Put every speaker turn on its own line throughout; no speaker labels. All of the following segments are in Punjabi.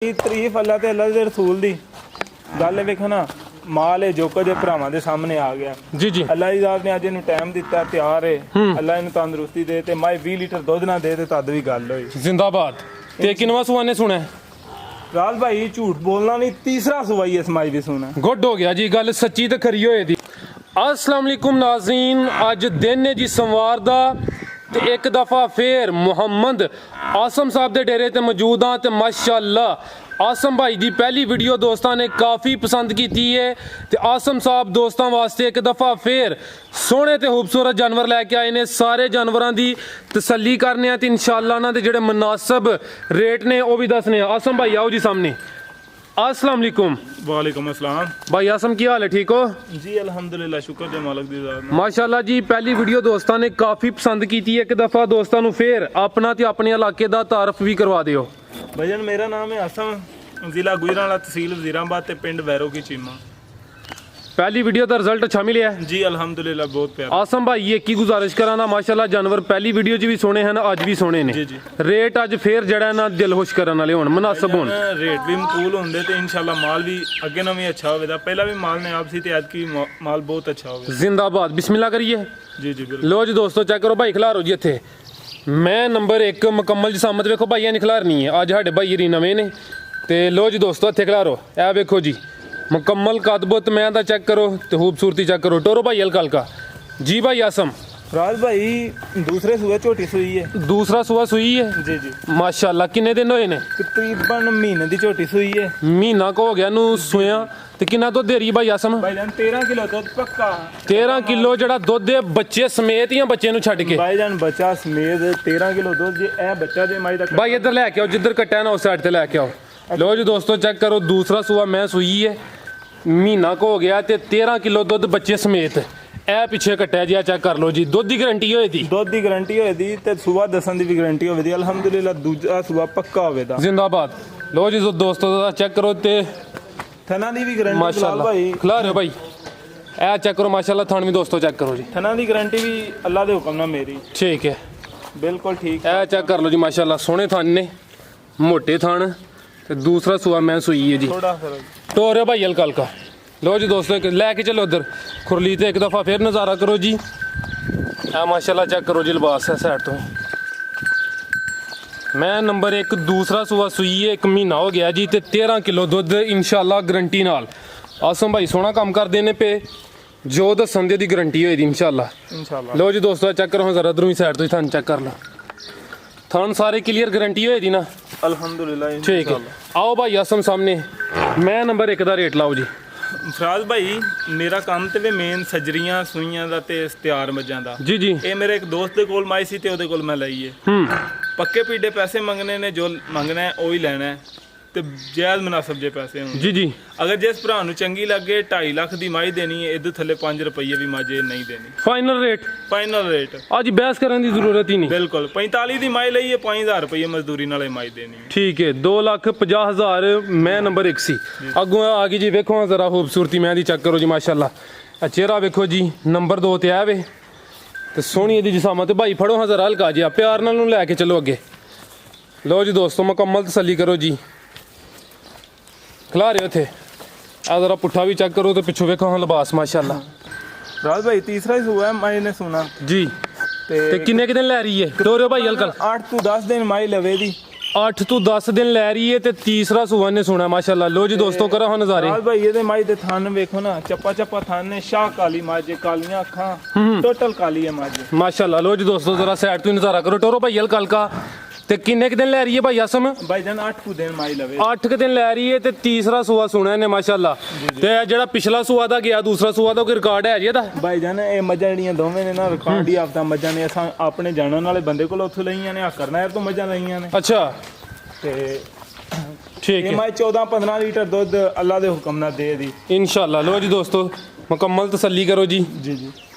तारीफ अल्लाह ते अल्लाह दे रसूल दी गल वेखो ना माल है जो कुछ भरावां दे सामने आ गया
जी जी
अल्लाह दी ज़ात ने अज इहनूं टाइम दिता तैयार है अल्लाह इहनूं तंदुरुस्ती दे ते माई 20 लीटर दुध ना दे ते तद भी गल होई
जिंदाबाद। ते किनवा सुआ ने सुना है?
राज भाई झूठ बोलना नहीं तीसरा सुबह ही इस माई भी सुना
गुड हो गया जी, गल सच्ची ते खरी होए दी। अस्सलाम वालेकुम नाज़रीन, अज दिन है जी सोमवार दा ते एक दफ़ा फिर मुहम्मद आसम साहब दे डेरे ते मौजूद हाँ ते माशाअल्लाह आसम भाई दी पहली वीडियो दोस्तों ने काफ़ी पसंद की है ते आसम साहब दोस्तों वास्ते एक दफ़ा फिर सोहने ते खूबसूरत जानवर लैके आए ने। सारे जानवरों की तसल्ली करने ते इंशाअल्लाह उन्हां दे जिहड़े मुनासिब रेट ने वो भी दसने। आसम भाई आओ जी सामने। अस्सलाम वालेकुम।
वालेकुम अस्सलाम
भाई आसम की हाल है, ठीक हो
जी? अल्हम्दुलिल्लाह, शुक्र है मालिक दी ज़ात
माशाअल्लाह जी। पहली वीडियो दोस्तों ने काफ़ी पसंद की है, एक दफ़ा दोस्तों को फिर अपना ते अपने इलाके का तारफ भी करवा दियो।
भजन मेरा नाम है आसम, जिला गुजरांवाला, तहसील वजीराबाद ते पिंड वैरो की चीमा।
पहली वीडियो का रिजल्ट अच्छा मिले है
जी अल्हम्दुलिल्लाह, बहुत प्यारा।
आसम भाई एक ही गुजारिश कराना, माशाल्लाह जानवर पहली वीडियो च भी सोने हैं अज भी सोने ने।
जी जी।
रेट अज फिर जड़ा ना दिल खुश करने वाले होन, मुनासिब होन।
रेट भी मकबूल होंगे तो इंशाल्लाह माल भी अगे ना भी अच्छा होगा। पहला भी माल ने आप सी ते आज की माल बहुत अच्छा होगा।
जिंदाबाद। बिस्मिल्लाह करिए।
जी जी बिल्कुल।
लो जी दोस्तों चेक करो भाई, खिलारो जी इत्थे मैं नंबर 1 मुकम्मल जिसामत वेखो भाई नहीं खिलारनी है, अज साढ़े भाई री नवे ने। तो लो जी दोस्तों इत्थे खिलारो, ए वेखो जी मुकम्मल कदबुत मैं दा चेक करो तो खूबसूरती चेक करो। टोरो भाई हल्का हल्का जी। भाई आसम
राज भाई दूसरे सुबह झोटी सुई है।
दूसरा सुबह सुई है
जी जी।
माशाल्लाह। किन्ने दिन होए ने?
तकरीबन महीने की झोटी सुई है।
महीना को हो गया नू सुया ते किन्ना दुध दे रही भाई आसम?
भाईजान 13 किलो दुध पक्का।
13 किलो जड़ा दुध दे बच्चे समेत या बच्चे नु छड्ड के?
भाईजान बच्चा समेत 13 किलो दुध जे ए बच्चा जे माई दा।
भाई इधर लेके आओ, जिधर कट्टा ना उस साइड ते लेके आओ। लो जी दोस्तों चेक करो, दूसरा सुबह मैं सुई है, महीना को हो गया ते 13 किलो दुध बच्चे समेत। ए पिछे कट्टा जी, चेक कर लो जी। दुध की गारंटी होई थी?
दुध की गारंटी होई थी ते सुबह दसन दी भी गारंटी होई थी। अल्हम्दुलिल्लाह दूसरा सुबह पक्का होवेदा।
जिंदाबाद। लो जी दोस्तों चेक करो ते
थना दी भी गारंटी
माशाल्लाह
भाई
खिला रहे हो भाई। ए चेक करो माशाल्लाह, थान भी दोस्तों चेक करो जी।
थना दी गारंटी भी अल्लाह दे हुक्म नाल मेरी।
ठीक है
बिल्कुल ठीक।
ए चेक कर लो जी माशाल्लाह, सोहने थान ने, मोटे थान ते दूसरा सुबह मैं सुई है जी।
थोड़ा फर्क
टोरे भाई हल्का हल्का। लो जी दोस्तों एक लैके चलो उधर खुरली ते एक दफ़ा फिर नज़ारा करो जी। आ माशाल्लाह चेक करो जी, लिबास है साइड तो। मैं नंबर 1 दूसरा सुबह सुई है, 1 महीना हो गया जी ते 13 किलो दुध इंशाल्लाह गारंटी नाल। आसम भाई सोना काम कर देने पे जो दसन दी गारंटी होई दी इंशाल्लाह। लो जी दोस्तों चेक करो जरा इधरों ही साइड तो थान चेक कर लो, थान सारे क्लियर गारंटी होई दी ना?
अल्हम्दुलिल्लाह
ठीक है। आओ भाई आसम सामने, मैं नंबर 1 का रेट लाओ जी।
फराज भाई मेरा काम ते वे मेन सजरियां सूइयां दा ते इस्तियार मज्जां दा।
जी जी।
ਇਹ ਮੇਰੇ ਇੱਕ ਦੋਸਤ ਦੇ ਕੋਲ ਮਾਈ ਸੀ ਤੇ ਉਹਦੇ ਕੋਲ ਮੈਂ ਲਈ ਹੈ। ਪੱਕੇ ਪੀੜੇ ਪੈਸੇ ਮੰਗਣੇ ਨੇ, ਜੋ ਮੰਗਣਾ ਹੈ ਉਹ ਹੀ ਲੈਣਾ ਹੈ ਤੇ ਜਾਇਜ਼ ਮੁਨਾਸਬ ਜੇ ਪੈਸੇ ਹੋਣ।
जी जी।
ਅਗਰ ਜਿਸ ਭਰਾ ਨੂੰ ਚੰਗੀ ਲੱਗੇ 2.5 ਲੱਖ ਦੀ ਮਾਈ ਦੇਣੀ ਹੈ, ਇਹਦੇ ਥੱਲੇ 5 ਰੁਪਏ ਵੀ ਮਾਜੇ ਨਹੀਂ ਦੇਣੀ।
फाइनल रेट
ਫਾਈਨਲ ਰੇਟ
आज बहस करने की जरूरत ही नहीं।
ਬਿਲਕੁਲ 45 ਦੀ ਮਾਈ ਲਈ ਹੈ, 5000 ਰੁਪਏ ਮਜ਼ਦੂਰੀ ਨਾਲੇ ਮਾਈ ਦੇਣੀ ਹੈ।
ठीक है 2,50,000 मैं नंबर 1 सी। अगों आ गई जी, वेखो जरा खूबसूरती मैं दी चेक करो जी माशाल्लाह। चेहरा वेखो जी नंबर 2 ते आवे ते सोहनी दी जिसामत। भाई फड़ो हाँ जरा हल्का जी, प्यार नाल नूं लैके चलो अगे। लो जी दोस्तों मुकम्मल तसल्ली करो जी। खिला रहे हो थे आ जरा पुट्ठा भी चेक करो तो पिछों वेखो हाँ लिबास माशाल्लाह।
राज भाई तीसरा ही हुआ है माई ने सुना
जी। ते किन्ने के दिन लै रही है? टोरे भाई हल्का
8 ਤੋਂ 10 दिन माई लवे दी।
8 ਤੋਂ 10 दिन लै रही है ते तीसरा सुबह ने सुना माशाल्लाह। लो जी दोस्तों करो हाँ नज़ारे।
राज भाई ये माई दे थान वेखो ना, चप्पा चप्पा थान ने, शाह काली माजे, कालियां अखां, टोटल काली है माजे
माशाल्लाह। लो जी दोस्तों जरा साइड तो ही नज़ारा करो। टोरो भाई हल्का हल्का। ते किन्ने के दिन लै रही है भाई आसम?
भाईजान 8 को दिन माई लवे।
8 के दिन लै रही है ते तीसरा सुबह सुना ने माशाल्लाह। ते जेड़ा पिछला सुबह दा गया दूसरा सुबह दा कोई रिकॉर्ड है जी एदा?
भाईजान ये मज्जां ਜਿਹੜੀਆਂ ਦੋਵੇਂ ਨੇ ਨਾ ਰਿਕਾਰਡ ਹੀ ਹਫਤਾ ਮੱਝਾਂ ਨੇ ਅਸਾਂ ਆਪਣੇ ਜਾਣਨ ਵਾਲੇ ਬੰਦੇ ਕੋਲ ਉੱਥੋਂ ਲਈਆਂ ਨੇ, ਆ ਕਰਨਾਰ ਤੋਂ ਮੱਝਾਂ ਲਈਆਂ ਨੇ।
अच्छा
ਤੇ
ठीक
ਇਹ
है
ਮਾਈ 14-15 ਲੀਟਰ ਦੁੱਧ ਅੱਲਾ ਦੇ ਹੁਕਮ ਨਾਲ ਦੇ ਦੀ
इंशाल्लाह। लो जी दोस्तों मुकम्मल तसल्ली करो जी।
ਜੀ ਜੀ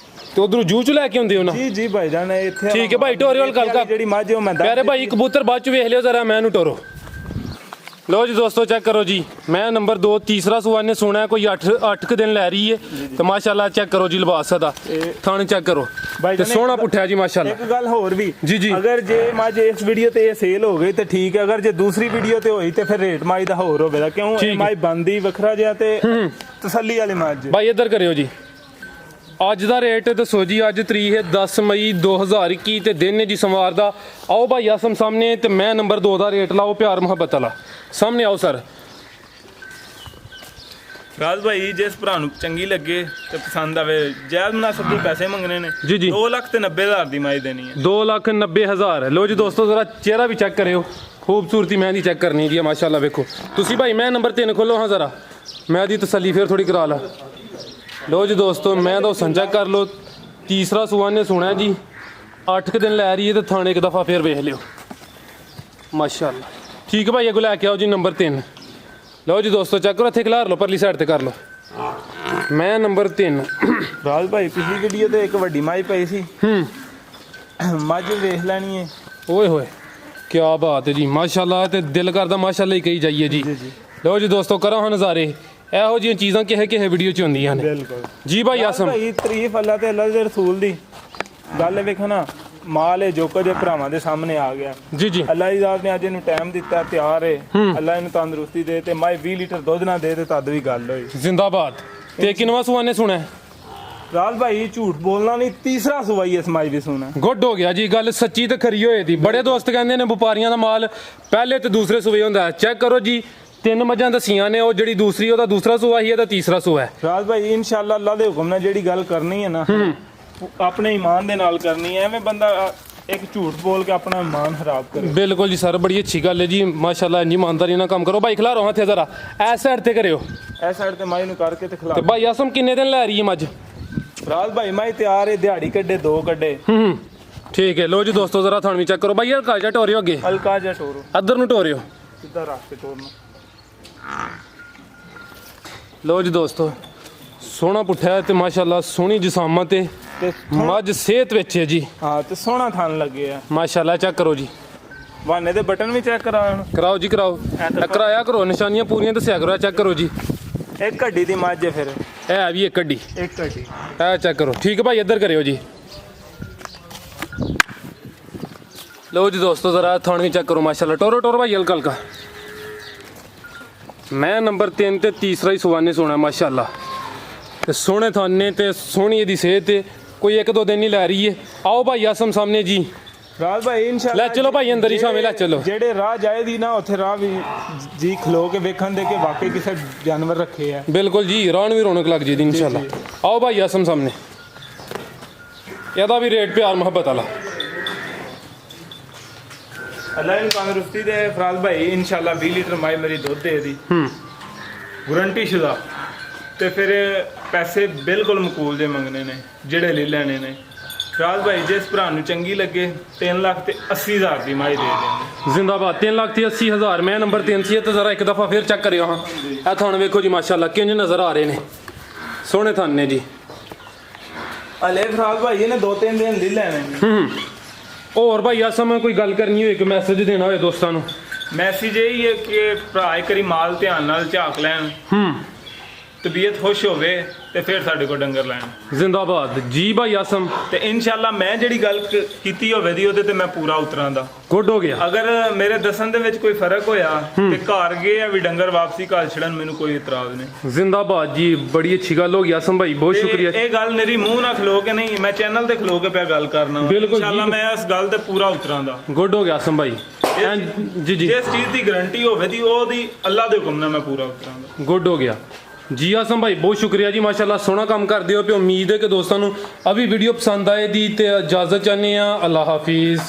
ते उधरों जू च लैके आउंदे हो ना?
ਜੀ ਜੀ ਭਾਈਜਾਨ ਇੱਥੇ
ठीक है भाई टोरे वाल गल कर
ਜਿਹੜੀ ਮੱਝ ਉਹ ਮੈਂ
प्यारे भाई कबूतर बाद च वेख लियो जरा मैं टोरो। ਲਓ ਜੀ ਦੋਸਤੋ ਚੈੱਕ ਕਰੋ ਜੀ ਮੈਂ ਨੰਬਰ 2 ਤੀਸਰਾ ਸੂਆ ਨੇ ਸੁਣਿਆ ਕੋਈ 8 ਦਿਨ ਲੈ ਰਹੀ ਹੈ ਤੇ ਮਾਸ਼ਾਅੱਲਾ ਚੈੱਕ ਕਰੋ ਜੀ ਲਿਬਾਸ ਦਾ ਥਣ ਚੈੱਕ ਕਰੋ ਤੇ ਸੋਹਣਾ ਪੁੱਠਿਆ ਜੀ ਮਾਸ਼ਾਅੱਲਾ।
ਇੱਕ ਗੱਲ ਹੋਰ ਵੀ
ਜੀ
ਅਗਰ ਜੇ ਮੱਝ ਇਸ ਵੀਡੀਓ ਤੇ ਇਹ ਸੇਲ ਹੋ ਗਈ ਤੇ ਠੀਕ ਹੈ, ਅਗਰ ਜੇ ਦੂਸਰੀ ਵੀਡੀਓ ਤੇ ਹੋਈ ਤੇ ਫਿਰ ਰੇਟ ਮੱਝ ਦਾ ਹੋਰ ਹੋਵੇਗਾ, ਕਿਉਂ ਇਹ ਮੱਝ ਬੰਦੀ ਵੱਖਰਾ ਜਿਹਾ ਤੇ ਤਸੱਲੀ ਵਾਲੀ ਮੱਝ।
ਭਾਈ ਇੱਧਰ ਕਰਿਓ ਜੀ ਅੱਜ ਦਾ ਰੇਟ ਦੱਸੋ ਜੀ। ਅੱਜ ਤਰੀਕ ਹੈ 10 ਮਈ 2021 ਤੇ ਦਿਨ ਹੈ ਜੀ ਸੋਮਵਾਰ ਦਾ। ਆਓ ਭਾਈ ਆਸਮ ਸਾਹਮਣੇ ਤੇ ਮੈਂ ਨੰਬਰ 2 ਦਾ ਰੇਟ ਲਾਓ ਪਿਆਰ ਮੁਹੱਬਤ ਵਾਲਾ ਸਾਹਮਣੇ ਆਓ ਸਰ।
ਰਾਜ ਭਾਈ ਜਿਸ ਭਰਾ ਨੂੰ ਚੰਗੀ ਲੱਗੇ ਤੇ ਪਸੰਦ ਆਵੇ ਜਾਇਜ਼ ਮੁਨਾਸਬ ਦੇ ਪੈਸੇ ਮੰਗਣੇ ਨੇ।
ਜੀ
2,90,000 ਦੀ ਮੱਝ ਦੇਣੀ ਹੈ।
2,90,000 ਲਓ ਜੀ ਦੋਸਤੋ ਜ਼ਰਾ ਚਿਹਰਾ ਵੀ ਚੈੱਕ ਕਰਿਓ ਖੂਬਸੂਰਤੀ ਮੈਂ ਦੀ ਚੈੱਕ ਕਰਨੀ ਜੀ ਮਾਸ਼ਾਅੱਲਾ ਵੇਖੋ ਤੁਸੀਂ ਭਾਈ। ਮੈਂ ਨੰਬਰ 3 ਖੋਲੋ ਹਾਂ ਜ਼ਰਾ ਮੈਂ ਦੀ ਤਸੱਲੀ ਫਿਰ ਥੋੜੀ ਕਰਾ ਲਾ। ਲਓ ਜੀ ਦੋਸਤੋ ਮੈਂ ਤਾਂ ਸੰਚੈਕ ਕਰ ਲਓ ਤੀਸਰਾ ਸੂਆ ਨੇ ਸੁਣਿਆ ਜੀ 8 ਦਿਨ ਲੈ ਰਹੀ ਹੈ ਤੇ ਥਾਣੇ ਇੱਕ ਦਫਾ ਫਿਰ ਵੇਖ ਲਿਓ ਮਾਸ਼ਾਅੱਲਾ। ਠੀਕ ਭਾਈ ਅੱਗੋਂ ਲੈ ਕੇ ਆਓ ਜੀ ਨੰਬਰ 3। ਲਓ ਜੀ ਦੋਸਤੋ ਚੈੱਕ ਕਰੋ ਇੱਥੇ ਖਿਲਾਰ ਲਓ ਪਰਲੀ ਸਾਈਡ ਤੇ ਕਰ ਲਓ ਮੈਂ ਨੰਬਰ 3।
ਰਾਜ ਭਾਈ ਪਿਛਲੀ ਵੀਡੀਓ ਤੇ ਇੱਕ ਵੱਡੀ ਮੱਝ ਪਈ ਸੀ ਮੱਝ ਵੇਖ ਲੈਣੀ ਹੈ।
ਓਏ ਹੋਏ ਕੀ ਬਾਤ ਹੈ ਜੀ ਮਾਸ਼ਾਅੱਲਾ ਤੇ ਦਿਲ ਕਰਦਾ ਮਾਸ਼ਾਅੱਲਾ ਹੀ ਕਹੀ ਜਾਈਏ ਜੀ। ਲਓ ਜੀ ਦੋਸਤੋ ਕਰੋ ਹਾਂ ਨਜ਼ਾਰੇ ਇਹੋ ਜਿਹੀਆਂ ਚੀਜ਼ਾਂ ਕਿਸੇ ਵੀਡੀਓ 'ਚ ਹੁੰਦੀਆਂ ਨੇ।
ਬਿਲਕੁਲ
ਜੀ ਭਾਈ ਆਸਮ
ਭਾਈ ਤਾਰੀਫ ਅੱਲਾ ਤੇ ਅੱਲਾ ਦੇ ਰਸੂਲ ਦੀ ਗੱਲ ਵੇਖੋ ਨਾ ਮਾਲ ਹੈ ਜੋ ਕੁਝ ਭਰਾਵਾਂ ਦੇ ਸਾਹਮਣੇ ਆ ਗਿਆ।
ਜੀ
ਅੱਲਾ ਦੀ ਜ਼ਾਤ ਨੇ ਅੱਜ ਇਹਨੂੰ ਟਾਈਮ ਦਿੱਤਾ ਤਿਆਰ ਹੈ। ਅੱਲਾ ਇਹਨੂੰ ਤੰਦਰੁਸਤੀ ਦੇ ਤੇ ਮਾਈ 20 ਲੀਟਰ ਦੁੱਧ ਨਾ ਦੇ ਤੇ ਤਦ ਵੀ ਗੱਲ ਹੋਈ
ਜ਼ਿੰਦਾਬਾਦ। ਤੇ ਕਿੰਨਵਾਂ ਸੂਆ ਨੇ ਸੁਣਿਆ
ਰਾਜ ਭਾਈ ਝੂਠ ਬੋਲਣਾ ਨਹੀਂ ਤੀਸਰਾ ਸੂਆ ਹੀ ਇਸ ਮਾਈ ਵੀ ਸੁਣਾ।
ਗੁੱਡ ਹੋ ਗਿਆ ਜੀ ਗੱਲ ਸੱਚੀ ਤੇ ਖਰੀ ਹੋਏ ਦੀ। ਬੜੇ ਦੋਸਤ ਕਹਿੰਦੇ ਨੇ ਵਪਾਰੀਆਂ ਦਾ ਮਾਲ ਪਹਿਲੇ ਤੇ ਦੂਸਰੇ ਸੂਏ ਹੁੰਦਾ। ਚੈੱਕ ਕਰੋ ਜੀ 3 ਮੱਝਾਂ ਦਸੀਆਂ ਨੇ ਉਹ ਜਿਹੜੀ ਦੂਸਰੀ ਉਹਦਾ ਦੂਸਰਾ ਸੂਆ ਹੀ ਇਹਦਾ ਤੀਸਰਾ ਸੂਆ ਹੈ।
ਰਾਜ ਭਾਈ ਇਨਸ਼ਾਅੱਲਾ ਅੱਲਾ ਦੇ ਹੁਕਮ ਨਾਲ ਜਿਹੜੀ ਗੱਲ ਕਰਨੀ ਹੈ ਨਾ ਆਪਣੇ ਈਮਾਨ ਦੇ ਨਾਲ ਕਰਨੀ ਹੈ। ਐਵੇਂ ਬੰਦਾ ਇੱਕ ਝੂਠ ਬੋਲ ਕੇ ਆਪਣਾ ਈਮਾਨ ਖਰਾਬ ਕਰੇ।
ਬਿਲਕੁਲ ਜੀ ਸਰ ਬੜੀ ਅੱਛੀ ਗੱਲ ਹੈ ਜੀ ਮਾਸ਼ਾਅੱਲਾ ਇੰਨੀ ਇਮਾਨਦਾਰੀ ਨਾਲ ਕੰਮ ਕਰੋ। ਭਾਈ ਖਿਲਾਰੋ ਹੱਥੇ ਜ਼ਰਾ ਇਸ ਸਾਈਡ ਤੇ ਕਰਿਓ
ਇਸ ਸਾਈਡ ਤੇ ਮਾਈ ਨੂੰ ਕਰਕੇ ਤੇ ਖਿਲਾ।
ਤੇ ਭਾਈ ਆਸਮ ਕਿੰਨੇ ਦਿਨ ਲੈ ਰਹੀ ਹੈ ਮੱਝ?
ਰਾਜ ਭਾਈ ਮਾਈ ਤਿਆਰ ਹੈ ਦਿਹਾੜੀ ਕੱਢੇ 2 ਕੱਢੇ।
ਠੀਕ ਹੈ। ਲੋ ਜੀ ਦੋਸਤੋ ਜ਼ਰਾ ਥਣ ਵੀ ਚੈੱਕ ਕਰੋ ਭਾਈ ਹਲਕਾ ਜਿਹਾ ਟੋਰਿਓ ਅੱਗੇ
ਹਲਕਾ ਜਿਹਾ ਟੋਰੋ
ਅੱਧਰ ਨੂੰ ਟੋਰਿਓ
ਸਿੱਧਾ ਰੱਖ ਕੇ ਟੋਰਨਾ।
ਲੋ ਜੀ ਦੋਸਤੋ ਸੋਹਣਾ ਪੁੱਠਿਆ ਤੇ ਮਾਸ਼ਾਅੱਲਾ ਸੋਹਣੀ ਜਿਸਾਮਤ ਤੇ ਮੱਝ ਸਿਹਤ ਵਿੱਚ ਹੈ ਜੀ।
ਹਾਂ ਤੇ ਸੋਹਣਾ ਥਣ ਲੱਗੇ ਆ
ਮਾਸ਼ਾਅੱਲਾ ਚੈੱਕ ਕਰੋ ਜੀ
ਵਾਨੇ ਦੇ ਬਟਨ ਵੀ ਚੈੱਕ ਕਰਾਉਣ
ਕਰਾਓ ਜੀ ਕਰਾਓ ਕਰਾਇਆ ਕਰੋ ਨਿਸ਼ਾਨੀਆਂ ਪੂਰੀਆਂ ਦੱਸਿਆ ਕਰੋ ਚੈੱਕ ਕਰੋ ਜੀ।
ਇੱਕ ਹੱਡੀ ਦੀ ਮੱਝ ਹੈ ਫਿਰ
ਇਹ ਵੀ ਇੱਕ ਹੱਡੀ
ਇੱਕ ਹੱਡੀ
ਇਹ ਚੈੱਕ ਕਰੋ। ਠੀਕ ਹੈ ਭਾਈ ਇੱਧਰ ਕਰਿਓ ਜੀ। ਲਓ ਜੀ ਦੋਸਤੋ ਜ਼ਰਾ ਥਣ ਵੀ ਚੈੱਕ ਕਰੋ ਮਾਸ਼ਾਅੱਲਾ ਟੋਰੋ ਟੋਰ ਭਾਈ ਹਲਕਾ ਹਲਕਾ। ਮੈਂ ਨੰਬਰ 3 ਤੇ ਤੀਸਰਾ ਹੀ ਸੁਆਨੇ ਸੁਣਾ ਮਾਸ਼ਾਅੱਲਾ ਤੇ ਸੋਹਣੇ ਥਾਨੇ ਤੇ ਸੋਹਣੀ ਇਹਦੀ ਸਿਹਤ ਤੇ ਕੋਈ 1-2 ਦਿਨ ਨਹੀਂ ਲੈ ਰਹੀ ਹੈ। ਆਓ ਭਾਈ ਆਸਮ ਸਾਹਮਣੇ ਜੀ
ਰਾਜ ਭਾਈ ਇਨਸ਼ਾਅੱਲਾ
ਲੈ ਚਲੋ ਭਾਈ ਅੰਦਰ ਹੀ ਸ਼ਾਮਿਲ ਲੈ ਚਲੋ।
ਜਿਹੜੇ ਰਾਹ ਜਾਏ ਦੀ ਨਾ ਉੱਥੇ ਰਾਹ ਵੀ ਜੀ ਖਲੋ ਕੇ ਵੇਖਣ ਦੇ ਕਿ ਵਾਕਈ ਕਿਸੇ ਜਾਨਵਰ ਰੱਖੇ ਆ।
ਬਿਲਕੁਲ ਜੀ ਰਾਹ ਨੂੰ ਵੀ ਰੌਣਕ ਲੱਗ ਜੀ ਦੀ ਇਨਸ਼ਾਅੱਲਾ। ਆਓ ਭਾਈ ਆਸਮ ਸਾਹਮਣੇ ਇਹਦਾ ਵੀ ਰੇਟ ਪਿਆਰ ਮੁਹੱਬਤ ਵਾਲਾ
ਅੱਲਾ ਨੂੰ ਤੰਦਰੁਸਤੀ ਦੇ। ਫਰਾਜ਼ ਭਾਈ ਇਨਸ਼ਾਅੱਲਾ 20 ਲੀਟਰ ਮਾਈ ਮੇਰੀ ਦੁੱਧ ਦੇ ਦੀ ਗਾਰੰਟੀ ਸ਼ੁਦਾ ਤੇ ਫਿਰ ਪੈਸੇ ਬਿਲਕੁਲ ਮਕੂਲ ਦੇ ਮੰਗਣੇ ਨੇ ਜਿਹੜੇ ਲੈ ਲੈਣੇ ਨੇ। ਫਰਾਜ਼ ਭਾਈ ਜਿਸ ਭਰਾ ਨੂੰ ਚੰਗੀ ਲੱਗੇ 3,80,000 ਦੀ ਮਾਈ ਦੇ ਦੇਣਗੇ।
ਜ਼ਿੰਦਾਬਾਦ 3,80,000 ਮੈਂ ਨੰਬਰ 3 ਸੀ ਤੇ ਜ਼ਰਾ ਇੱਕ ਦਫਾ ਫਿਰ ਚੈੱਕ ਕਰਿਓ ਹਾਂ ਇਹ ਥਣ ਵੇਖੋ ਜੀ ਮਾਸ਼ਾਅੱਲਾ ਕਿੰਜ ਨਜ਼ਰ ਆ ਰਹੇ ਨੇ ਸੋਹਣੇ ਥਣ ਨੇ ਜੀ।
ਹਲੇ ਫਰਾਜ਼ ਭਾਈ ਇਹਨੇ 2-3 ਦਿਨ ਲੈ ਲੈਣੇ ਨੇ।
ਹੋਰ ਭਾਈ ਆਸਮ ਕੋਈ ਗੱਲ ਕਰਨੀ ਹੋਏ ਕਿ ਮੈਸੇਜ ਦੇਣਾ ਹੋਏ ਦੋਸਤਾਂ ਨੂੰ?
ਮੈਸੇਜ ਇਹ ਹੀ ਹੈ ਕਿ ਭਰਾ ਇੱਕ ਵਾਰੀ ਮਾਲ ਧਿਆਨ ਨਾਲ ਝਾਕ ਲੈਣ ਤਬੀਅਤ ਖੁਸ਼ ਹੋਵੇ ਤੇ ਫਿਰ ਸਾਡੇ ਕੋਲ ਡੰਗਰ ਲੈਣ।
ਜ਼ਿੰਦਾਬਾਦ ਜੀ ਭਾਈ ਆਸਮ
ਤੇ ਇਨਸ਼ਾਅੱਲਾ ਮੈਂ ਜਿਹੜੀ ਗੱਲ ਕੀਤੀ ਹੋਵੇ ਦੀ ਉਹਦੇ ਤੇ ਮੈਂ ਪੂਰਾ ਉਤਰਾਂਦਾ।
ਗੁੱਡ ਹੋ ਗਿਆ।
ਅਗਰ ਮੇਰੇ ਦੱਸਣ ਦੇ ਵਿੱਚ ਕੋਈ ਫਰਕ ਹੋਇਆ ਤੇ ਘਰ ਗਏ ਆ ਵੀ ਡੰਗਰ ਵਾਪਸੀ ਘਰ ਛੜਨ ਮੈਨੂੰ ਕੋਈ ਇਤਰਾਜ਼ ਨਹੀਂ।
ਜ਼ਿੰਦਾਬਾਦ ਜੀ ਬੜੀ ਅੱਛੀ ਗੱਲ ਹੋ ਗਈ ਆਸਮ ਭਾਈ ਬਹੁਤ ਸ਼ੁਕਰੀਆ।
ਇਹ ਗੱਲ ਮੇਰੀ ਮੂੰਹ ਨਾਲ ਖਲੋ ਕੇ ਨਹੀਂ ਮੈਂ ਚੈਨਲ ਤੇ ਖਲੋ ਕੇ ਪਿਆ ਗੱਲ ਕਰਨਾ। ਇਨਸ਼ਾਅੱਲਾ ਮੈਂ ਇਸ ਗੱਲ ਤੇ ਪੂਰਾ ਉਤਰਾਂਦਾ।
ਗੁੱਡ ਹੋ ਗਿਆ ਆਸਮ ਭਾਈ ਜੀ ਜੀ
ਜਿਸ ਚੀਜ਼ ਦੀ ਗਾਰੰਟੀ ਹੋਵੇ ਦੀ ਉਹਦੀ ਅੱਲਾ ਦੇ ਹੁਕਮ ਨਾਲ ਮੈਂ ਪੂਰਾ ਉਤਰਾਂਗਾ।
ਗੁੱਡ ਹੋ ਗਿਆ ਜੀ ਆਸਮ ਭਾਈ ਬਹੁਤ ਸ਼ੁਕਰੀਆ ਜੀ ਮਾਸ਼ਾਅੱਲਾ ਸੋਹਣਾ ਕੰਮ ਕਰਦੇ ਹੋ। ਉਮੀਦ ਹੈ ਕਿ ਦੋਸਤਾਂ ਨੂੰ ਅਭੀ ਵੀਡੀਓ ਪਸੰਦ ਆਏ ਦੀ ਤੇ ਇਜਾਜ਼ਤ ਚਾਹੁੰਦੇ ਆ। ਅੱਲਾ ਹਾਫਿਜ਼।